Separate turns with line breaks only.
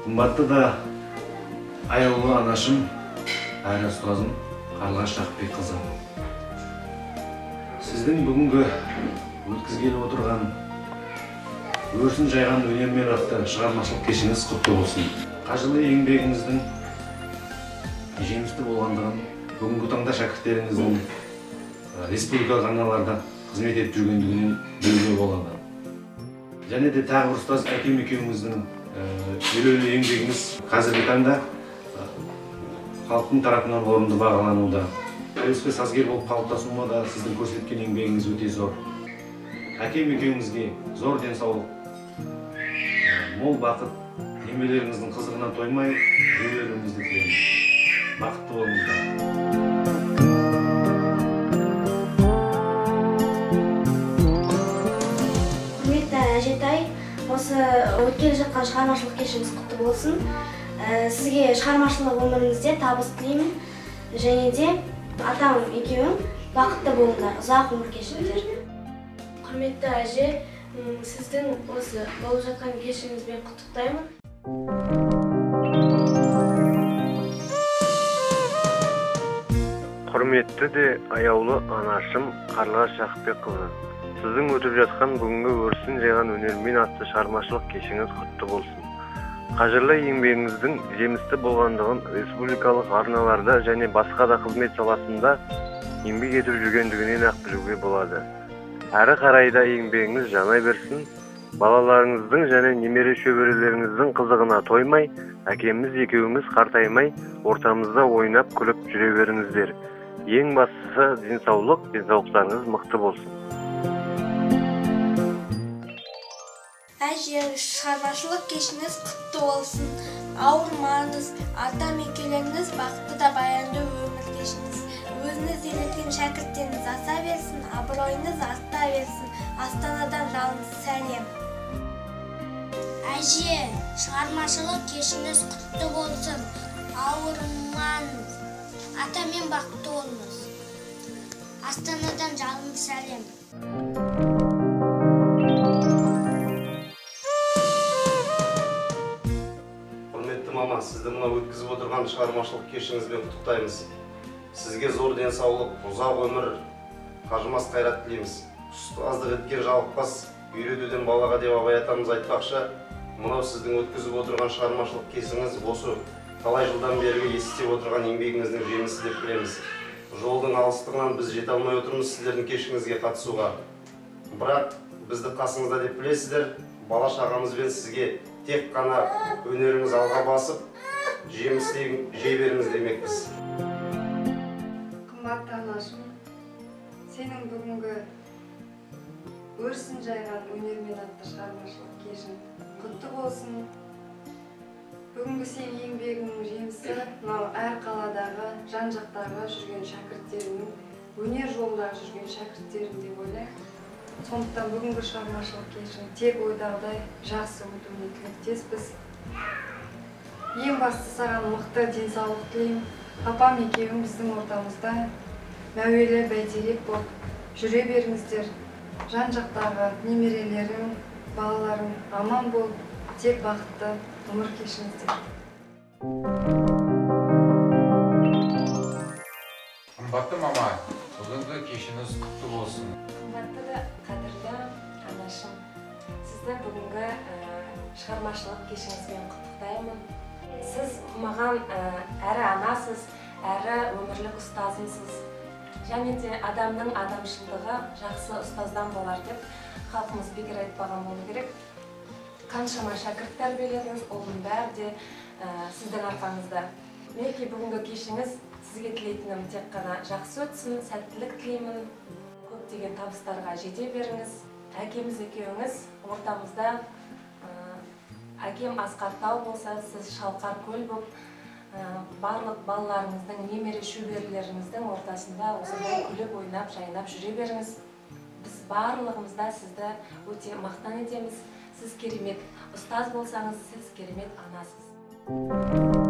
Кымбатты да аяулы анашым, әрі ұстазым Қарлығаш Жақыпбек қызы. Сіздің бүгінгі өткізгелі отырған өрсін жайған өнермен атты шығармашылық кешіңіз құтты болсын. Қажырлы еңбегіңіздің жемісті болғандығын, бүгінгі таңда шәкірттеріңіздің республикалық арналарда қызмет етіп жүргендігінен білуге болады. Және де тағы бір ұстаз әкем екеуіңіздің елеулі еңбегіңіз қазіргі таңда халықтың тарапынан орынды бағалануда. Әуесқой сазгер болып қалыптасуыма да сіздің көрсеткен еңбегіңіз өте зор. Әкем екеуіңізге зор денсаулық, мол бақыт, немелеріңіздің қызығынан тоймай, жүрегіңізді тілеймін. Бақытты болыңыздар.
Әжетай, осы өткелі жатқан шығармашылық кешіңіз құтты болсын. Сізге шығармашылық өміріңізде табыс тілеймін. Және де атам екеуің бақытты болыңдар, ұзақ өмір кешіңдер.
Құрметті әже, сіздің осы болып жатқан кешіңізбен құттықтаймын.
Құрметті де аяулы анашым Қарлығаш Жақыпбек қызы. Сіздің өтіп жатқан бүгінгі өрсін жайған өнермен атты шығармашылық кешіңіз құтты болсын. Қажырлы еңбегіңіздің жемісті болғандығын республикалық арналарда және басқа да қызмет саласында еңбек етіп жүргендігінен ақ білуге болады. Әрі қарайда еңбегіңіз жанай берсін, балаларыңыздың және немере шөберелеріңіздің қызығына тоймай, әкеміз екеуіңіз қартаймай, ортамызда ойнап күліп жүре беріңіздер. Ең бастысы денсаулықтарыңыз мықты болсын.
Әже, шығармашылық кешіңіз құтты болсын. Ауырмаңыз, ата-мекелеріңіз бақытты да баянды өмір кешіңіз. Өзіңіз үйреткен шәкірттеріңіз аса берсін, абыройыңыз арта берсін. Астанадан жалынды сәлем.
Әже, шығармашылық кешіңіз құтты болсын. Ауырмаңыз, атамен бақытты болыңыз. Астанадан жалынды сәлем.
Мама, сізді мына өткізіп отырған шығармашылық кешіңізбен құттықтаймыз. Сізге зор денсаулық, ұзақ өмір, қажымас қайрат тілейміз. Ұстаздық еткен жалықпас, үйретуден балаға деп абай атамыз айтпақшы, мынау сіздің өткізіп отырған шығармашылық кешіңіз осы талай жылдан бері естіп отырған еңбегіңіздің жемісі деп білеміз. Жолдың алыстығынан біз жете алмай отырмыз сіздердің кешіңізге қатысуға. Бірақ бізді қасыңызда деп білесіздер, бала шағамызбен сізге тек қана өнеріңіз алға басып, жемісін жей беріңіз демекпіз.
Қымбатты анашым, сенің бүгінгі өрсін жайған өнермен атты шығармашылық кешің құтты болсын. Бүгінгі сен еңбегіңнің жемісі мынау әр қаладағы, жан-жақтағы жүрген шәкірттерінің, өнер жолындағы жүрген шәкірттерім деп ойлаймын. Сондықтан бүгінгі шығармашылық кешің тек ойдағыдай жақсы өтуіне тілектеспіз. Ең басты саған мықты денсаулық тілеймін. Апам екеуің біздің ортамызда мәуелі бәйтерек болып жүре беріңіздер. Жан-жақтағы немерелерің, балаларың аман болып, тек бақытты өмір кешіңіздер.
Қымбатты мама, бүгінгі кешіңіз құтты болсын.
Қымбатты да қадірлі анашым, сізді бүгінгі шығармашылық кешіңізбен құттықтаймын. Сіз маған әрі анасыз, әрі өмірлік ұстазымсыз. Және де адамның адамшылдығы жақсы ұстаздан болар деп халқымыз бекер айтпаған болу керек. Қаншама шәкірт тәрбиеледіңіз, оның бәрі де сіздің арқаңызда. Мінекей бүгінгі кешіңіз сізге тілейтінім тек қана жақсы өтсін, сәттілік тілеймін. Көптеген табыстарға жете беріңіз. Әкеміз екеуіңіз ортамызда, әкем Асқартау болса, сіз Шалқар көл болып, барлық балаларыңыздың, немере шөберелеріңіздің ортасында осындай күліп, ойнап, жайнап жүре беріңіз. Біз барлығымызда сізді өте мақтан етеміз. Сіз керемет ұстаз болсаңыз, сіз керемет анасыз.